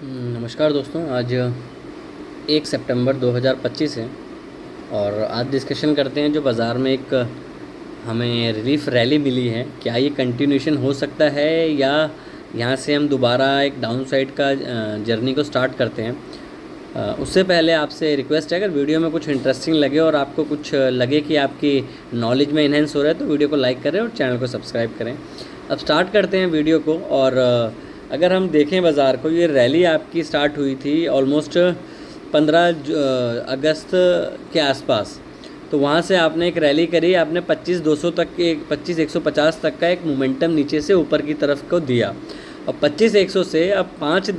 नमस्कार दोस्तों। आज 1 सितंबर 2025 है और आज डिस्कशन करते हैं जो बाज़ार में एक हमें रिलीफ रैली मिली है, क्या ये कंटिन्यूशन हो सकता है या यहाँ से हम दोबारा एक डाउन साइड का जर्नी को स्टार्ट करते हैं। उससे पहले आपसे रिक्वेस्ट है, अगर वीडियो में कुछ इंटरेस्टिंग लगे और आपको कुछ लगे कि आपकी नॉलेज में इन्हेंस हो रहा है तो वीडियो को लाइक करें और चैनल को सब्सक्राइब करें। अब स्टार्ट करते हैं वीडियो को। और अगर हम देखें बाज़ार को, ये रैली आपकी स्टार्ट हुई थी ऑलमोस्ट 15 अगस्त के आसपास। तो वहाँ से आपने एक रैली करी, आपने 25,200 तक के 25,150 तक का एक मोमेंटम नीचे से ऊपर की तरफ को दिया। और 25,100 से अब 5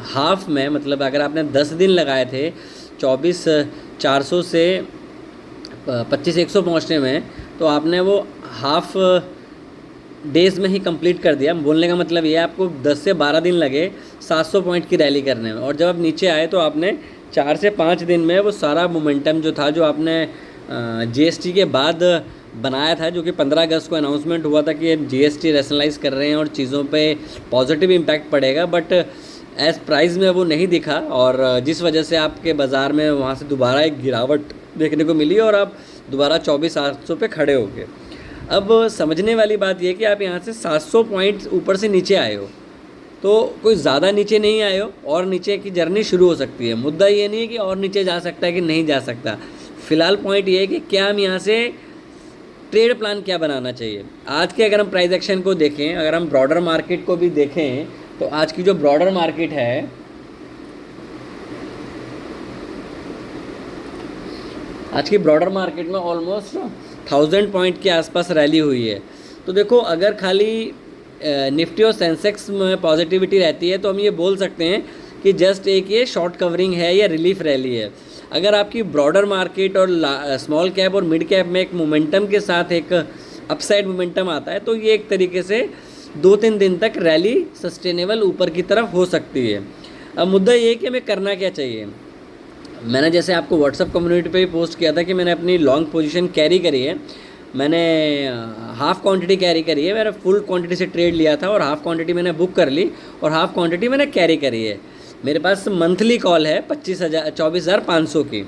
हाफ में, मतलब अगर आपने 10 दिन लगाए थे 24,400 से 25,100 पहुँचने में, तो आपने वो हाफ डेज़ में ही कंप्लीट कर दिया। बोलने का मतलब ये है, आपको 10 से 12 दिन लगे 700 पॉइंट की रैली करने में, और जब आप नीचे आए तो आपने 4 से 5 दिन में वो सारा मोमेंटम जो था, जो आपने जीएसटी के बाद बनाया था, जो कि 15 अगस्त को अनाउंसमेंट हुआ था कि जीएसटी रैशनलाइज कर रहे हैं और चीज़ों पे पॉजिटिव इम्पैक्ट पड़ेगा, बट एज प्राइस में वो नहीं दिखा, और जिस वजह से आपके बाज़ार में वहाँ से दोबारा एक गिरावट देखने को मिली और आप दोबारा 24,800 पे खड़े हो गए। अब समझने वाली बात यह कि आप यहाँ से 700 पॉइंट्स ऊपर से नीचे आए हो, तो कोई ज़्यादा नीचे नहीं आए हो, और नीचे की जर्नी शुरू हो सकती है। मुद्दा ये नहीं है कि और नीचे जा सकता है कि नहीं जा सकता। फ़िलहाल पॉइंट ये है कि क्या हम यहाँ से ट्रेड प्लान क्या बनाना चाहिए। आज के अगर हम प्राइस एक्शन को देखें, अगर हम ब्रॉडर मार्केट को भी देखें, तो आज की जो ब्रॉडर मार्केट है, आज की ब्रॉडर मार्केट में ऑलमोस्ट 1000 पॉइंट के आसपास रैली हुई है। तो देखो, अगर खाली निफ्टी और सेंसेक्स में पॉजिटिविटी रहती है तो हम ये बोल सकते हैं कि जस्ट एक ये शॉर्ट कवरिंग है या रिलीफ रैली है। अगर आपकी ब्रॉडर मार्केट और स्मॉल कैप और मिड कैप में एक मोमेंटम के साथ एक अपसाइड मोमेंटम आता है, तो ये एक तरीके से 2-3 दिन तक रैली सस्टेनेबल ऊपर की तरफ हो सकती है। अब मुद्दा ये है कि हमें करना क्या चाहिए। मैंने जैसे आपको व्हाट्सअप कम्युनिटी पे भी पोस्ट किया था कि मैंने अपनी लॉन्ग पोजीशन कैरी करी है। मैंने हाफ़ क्वांटिटी कैरी करी है, मैंने फुल क्वांटिटी से ट्रेड लिया था और हाफ़ क्वांटिटी मैंने बुक कर ली और हाफ़ क्वांटिटी मैंने कैरी करी है। मेरे पास मंथली कॉल है 24,500 की।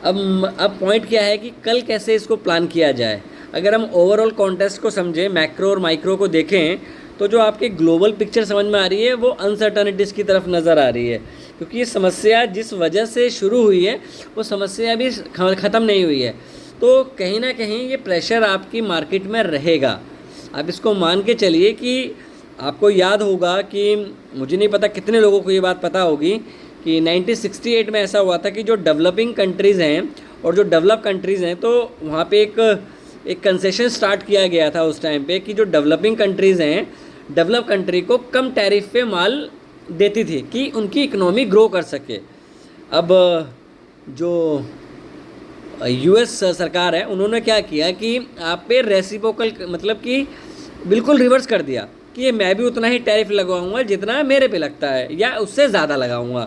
अब पॉइंट क्या है कि कल कैसे इसको प्लान किया जाए। अगर हम ओवरऑल कॉन्टेस्ट को समझें, मैक्रो और माइक्रो को देखें, तो जो आपकी ग्लोबल पिक्चर समझ में आ रही है वो अनसर्टनिटीज़ की तरफ नज़र आ रही है, क्योंकि ये समस्या जिस वजह से शुरू हुई है वो समस्या अभी ख़त्म नहीं हुई है। तो कहीं ना कहीं ये प्रेशर आपकी मार्केट में रहेगा। आप इसको मान के चलिए कि आपको याद होगा कि, मुझे नहीं पता कितने लोगों को ये बात पता होगी, कि 1968 में ऐसा हुआ था कि जो डेवलपिंग कंट्रीज़ हैं और जो डेवलप कंट्रीज़ हैं, तो वहाँ पे एक कंसेशन स्टार्ट किया गया था उस टाइम पे कि जो डेवलपिंग कंट्रीज़ हैं, डेवलप कंट्री को कम टैरिफ पे माल देती थी कि उनकी इकोनॉमी ग्रो कर सके। अब जो यूएस सरकार है, उन्होंने क्या किया कि आप पे रेसिप्रोकल, मतलब कि बिल्कुल रिवर्स कर दिया कि ये मैं भी उतना ही टैरिफ लगाऊंगा जितना मेरे पे लगता है या उससे ज़्यादा लगाऊंगा,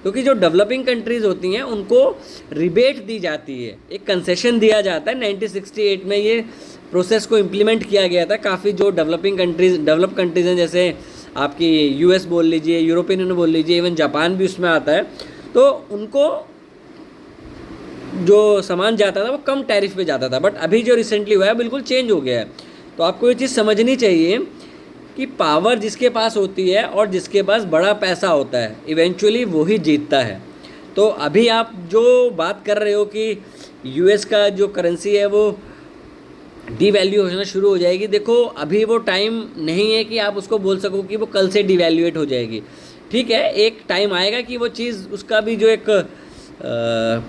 क्योंकि जो डेवलपिंग कंट्रीज़ होती हैं उनको रिबेट दी जाती है, एक कंसेशन दिया जाता है। 1968 में ये प्रोसेस को इम्प्लीमेंट किया गया था। काफ़ी जो डेवलप कंट्रीज़ हैं, जैसे आपकी यूएस बोल लीजिए, यूरोपियन यूनियन बोल लीजिए, इवन जापान भी उसमें आता है, तो उनको जो सामान जाता था वो कम टैरिफ पे जाता था। बट अभी जो रिसेंटली हुआ है बिल्कुल चेंज हो गया है। तो आपको ये चीज़ समझनी चाहिए कि पावर जिसके पास होती है और जिसके पास बड़ा पैसा होता है, इवेंचुअली वही जीतता है। तो अभी आप जो बात कर रहे हो कि यूएस का जो करेंसी है वो डीवैल्यू होना शुरू हो जाएगी, देखो अभी वो टाइम नहीं है कि आप उसको बोल सको कि वो कल से डीवैल्यूएट हो जाएगी। ठीक है, एक टाइम आएगा कि वो चीज़, उसका भी जो एक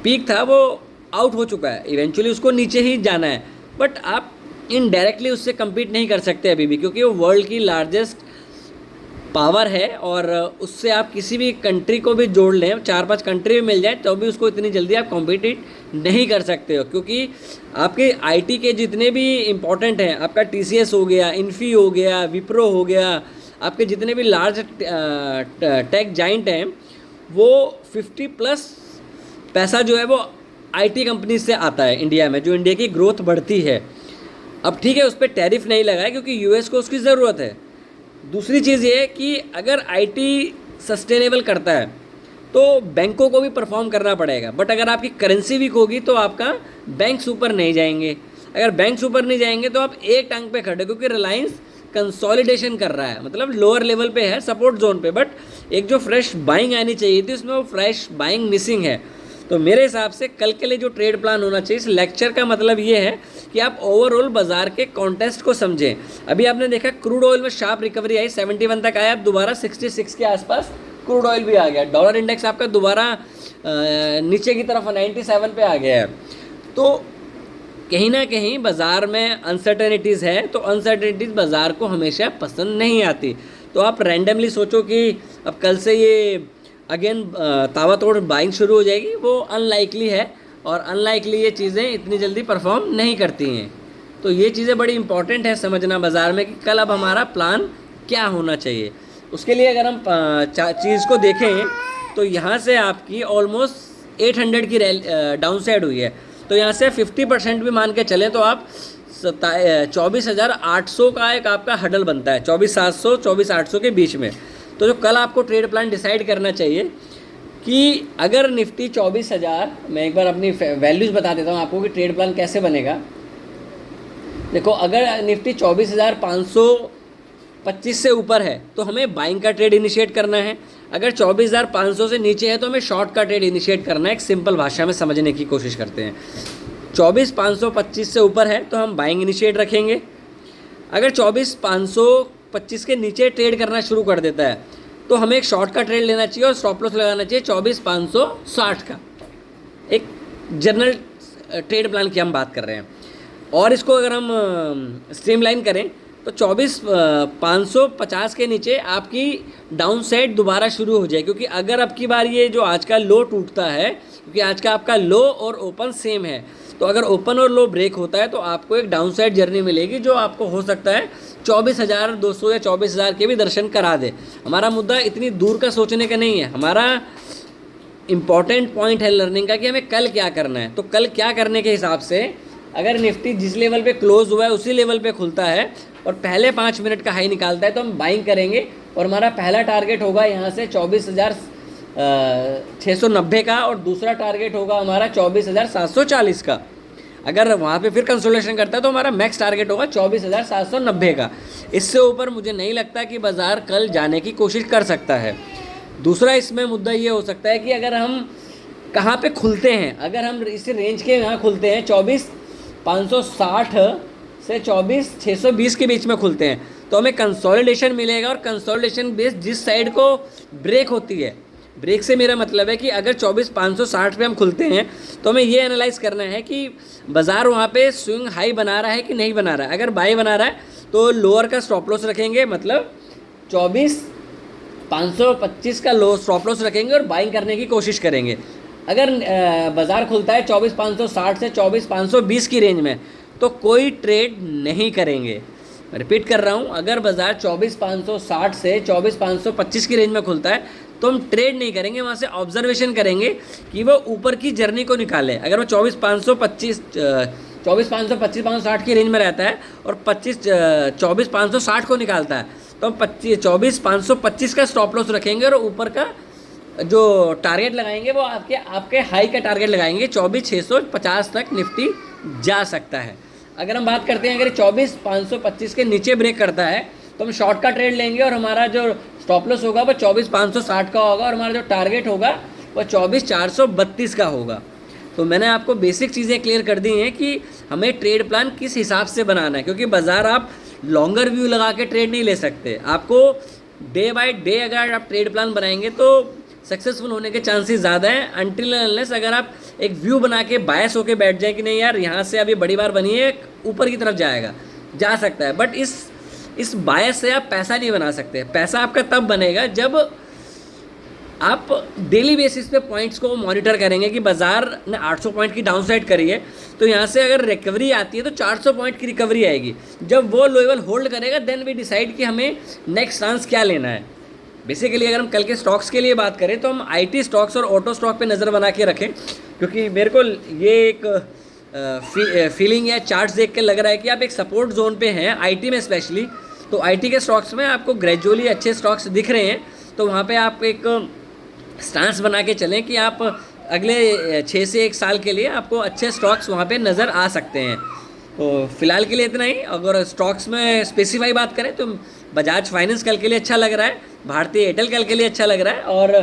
पीक था वो आउट हो चुका है, इवेंचुअली उसको नीचे ही जाना है। बट आप इनडायरेक्टली उससे कम्पीट नहीं कर सकते अभी भी, क्योंकि वो वर्ल्ड की लार्जेस्ट पावर है, और उससे आप किसी भी कंट्री को भी जोड़ लें, 4-5 कंट्री भी मिल जाए, तो भी उसको इतनी जल्दी आप कॉम्पिटिट नहीं कर सकते हो, क्योंकि आपके आईटी के जितने भी इम्पोर्टेंट हैं, आपका टीसीएस हो गया, इन्फी हो गया, विप्रो हो गया, आपके जितने भी लार्ज टेक जाइंट हैं, वो 50+ पैसा जो है वो आईटी कंपनी से आता है इंडिया में, जो इंडिया की ग्रोथ बढ़ती है। अब ठीक है, उस पर टैरिफ नहीं लगा है क्योंकि यूएस को उसकी ज़रूरत है। दूसरी चीज़ ये है कि अगर आईटी सस्टेनेबल करता है तो बैंकों को भी परफॉर्म करना पड़ेगा। बट अगर आपकी करेंसी वीक होगी तो आपका बैंक्स ऊपर नहीं जाएंगे। अगर बैंक्स ऊपर नहीं जाएंगे तो आप एक टांग पे खड़े, क्योंकि रिलायंस कंसोलिडेशन कर रहा है, मतलब लोअर लेवल पे है, सपोर्ट जोन पे, बट एक जो फ्रेश बाइंग आनी चाहिए थी उसमें वो फ्रेश बाइंग मिसिंग है। तो मेरे हिसाब से कल के लिए जो ट्रेड प्लान होना चाहिए, इस लेक्चर का मतलब ये है कि आप ओवरऑल बाजार के कॉन्टेस्ट को समझें। अभी आपने देखा क्रूड ऑयल में शार्प रिकवरी आई, 71 तक आया, अब दोबारा 66 के आसपास क्रूड ऑयल भी आ गया। डॉलर इंडेक्स आपका दोबारा नीचे की तरफ 97 पे आ गया है। तो कहीं ना कहीं बाज़ार में अनसर्टेनिटीज़ है, तो अनसर्टेनिटीज़ बाज़ार को हमेशा पसंद नहीं आती। तो आप रैंडमली सोचो कि अब कल से ये अगेन ताबड़तोड़ बाइंग शुरू हो जाएगी, वो अनलाइकली है, और अनलाइकली ये चीज़ें इतनी जल्दी परफॉर्म नहीं करती हैं। तो ये चीज़ें बड़ी इंपॉर्टेंट है समझना बाज़ार में कि कल अब हमारा प्लान क्या होना चाहिए। उसके लिए अगर हम चीज़ को देखें तो यहाँ से आपकी ऑलमोस्ट 800 की डाउन साइड हुई है, तो यहाँ से 50% भी मान के चलें तो आप 24,800 का एक आपका हडल बनता है, 24,700 24,800 के बीच में। तो जो कल आपको ट्रेड प्लान डिसाइड करना चाहिए कि अगर निफ्टी 24,000, मैं एक बार अपनी वैल्यूज़ बता देता हूँ आपको कि ट्रेड प्लान कैसे बनेगा। देखो, अगर निफ्टी 24,525 से ऊपर है तो हमें बाइंग का ट्रेड इनिशिएट करना है। अगर 24,500 से नीचे है तो हमें शॉर्ट का ट्रेड इनिशिएट करना है। एक सिंपल भाषा में समझने की कोशिश करते हैं। 24,525 से ऊपर है तो हम बाइंग इनिशिएट रखेंगे। अगर 24,525 के नीचे ट्रेड करना शुरू कर देता है तो हमें एक शॉर्ट का ट्रेड लेना चाहिए और स्टॉप लॉस लगाना चाहिए 24,560 का। एक जनरल ट्रेड प्लान की हम बात कर रहे हैं। और इसको अगर हम स्ट्रीमलाइन करें तो 24,550 के नीचे आपकी डाउन साइड दोबारा शुरू हो जाए, क्योंकि अगर अब की बार ये जो आज का लो टूटता है, क्योंकि आज का आपका लो और ओपन सेम है, तो अगर ओपन और लो ब्रेक होता है तो आपको एक डाउन साइड जर्नी मिलेगी जो आपको हो सकता है 24,200 या 24,000 के भी दर्शन करा दे। हमारा मुद्दा इतनी दूर का सोचने का नहीं है, हमारा इम्पॉर्टेंट पॉइंट है लर्निंग का कि हमें कल क्या करना है। तो कल क्या करने के हिसाब से अगर निफ्टी जिस लेवल पे क्लोज हुआ है उसी लेवल पे खुलता है और पहले 5 मिनट का हाई निकालता है तो हम बाइंग करेंगे, और हमारा पहला टारगेट होगा यहाँ से 24,690 का, और दूसरा टारगेट होगा हमारा 24,740 का। अगर वहाँ पे फिर कंसोलिडेशन करता है तो हमारा मैक्स टारगेट होगा 24,790 का। इससे ऊपर मुझे नहीं लगता कि बाज़ार कल जाने की कोशिश कर सकता है। दूसरा इसमें मुद्दा ये हो सकता है कि अगर हम कहाँ पे खुलते हैं, अगर हम इस रेंज के यहाँ खुलते हैं 24,560 से 24,620 के बीच में खुलते हैं तो हमें कंसोलिडेशन मिलेगा, और कंसोलिडेशन बेस जिस साइड को ब्रेक होती है, ब्रेक से मेरा मतलब है कि अगर 24,560 पे हम खुलते हैं तो हमें ये एनालाइज करना है कि बाज़ार वहाँ पे स्विंग हाई बना रहा है कि नहीं बना रहा है। अगर बाई बना रहा है तो लोअर का स्टॉप लॉस रखेंगे, मतलब 24,525 का लो स्टॉप लॉस रखेंगे और बाइंग करने की कोशिश करेंगे। अगर बाज़ार खुलता है 24,560 से 24,520 की रेंज में तो कोई ट्रेड नहीं करेंगे। रिपीट कर रहा हूँ, अगर बाज़ार 24,560 से 24,525 की रेंज में खुलता है तो हम ट्रेड नहीं करेंगे, वहाँ से ऑब्जर्वेशन करेंगे कि वो ऊपर की जर्नी को निकाले। अगर वो 24,525 560 की रेंज में रहता है और 24,560 को निकालता है तो हम 24,525 का स्टॉप लॉस रखेंगे और ऊपर का जो टारगेट लगाएंगे वो आपके हाई का टारगेट लगाएंगे। 24,650 तक निफ्टी जा सकता है। अगर हम बात करते हैं अगर 24,525 के नीचे ब्रेक करता है तो हम शॉर्ट का ट्रेड लेंगे और हमारा जो स्टॉप लॉस होगा वो 24,560 का होगा और हमारा जो टारगेट होगा वो 24,432 का होगा। तो मैंने आपको बेसिक चीज़ें क्लियर कर दी हैं कि हमें ट्रेड प्लान किस हिसाब से बनाना है, क्योंकि बाज़ार आप लॉन्गर व्यू लगा के ट्रेड नहीं ले सकते। आपको डे बाय डे अगर आप ट्रेड प्लान बनाएंगे तो सक्सेसफुल होने के चांसेस ज़्यादा हैं, अनटिल अनलेस अगर आप एक व्यू बना के बायस होके बैठ जाए कि नहीं यार यहाँ से अभी बड़ी बार बनी है, ऊपर की तरफ जा सकता है, बट इस बायस से आप पैसा नहीं बना सकते। पैसा आपका तब बनेगा जब आप डेली बेसिस पे पॉइंट्स को मॉनिटर करेंगे कि बाज़ार ने 800 पॉइंट की डाउन साइड करी है तो यहाँ से अगर रिकवरी आती है तो 400 पॉइंट की रिकवरी आएगी। जब वो लेवल होल्ड करेगा देन वी डिसाइड कि हमें नेक्स्ट चांस क्या लेना है। बेसिकली अगर हम कल के स्टॉक्स के लिए बात करें तो हम आईटी स्टॉक्स और ऑटो स्टॉक पे नज़र बना के रखें, क्योंकि मेरे को ये एक फीलिंग या चार्ट्स देख के लग रहा है कि आप एक सपोर्ट जोन पे हैं आईटी में स्पेशली। तो आईटी के स्टॉक्स में आपको ग्रेजुअली अच्छे स्टॉक्स दिख रहे हैं, तो वहाँ पे आप एक स्टांस बना के चलें कि आप अगले 6 से 1 साल के लिए आपको अच्छे स्टॉक्स वहाँ पे नज़र आ सकते हैं। तो फ़िलहाल के लिए इतना ही। अगर स्टॉक्स में स्पेसिफाई बात करें तो बजाज फाइनेंस कल के लिए अच्छा लग रहा है, भारतीय एयरटेल कल के लिए अच्छा लग रहा है, और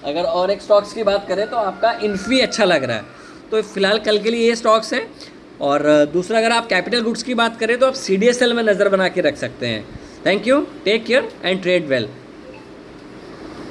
अगर और एक स्टॉक्स की बात करें तो आपका इन्फी अच्छा लग रहा है। तो फ़िलहाल कल के लिए ये स्टॉक्स हैं। और दूसरा, अगर आप कैपिटल गुड्स की बात करें तो आप CDSL में नज़र बना के रख सकते हैं। Thank you, take care and trade well.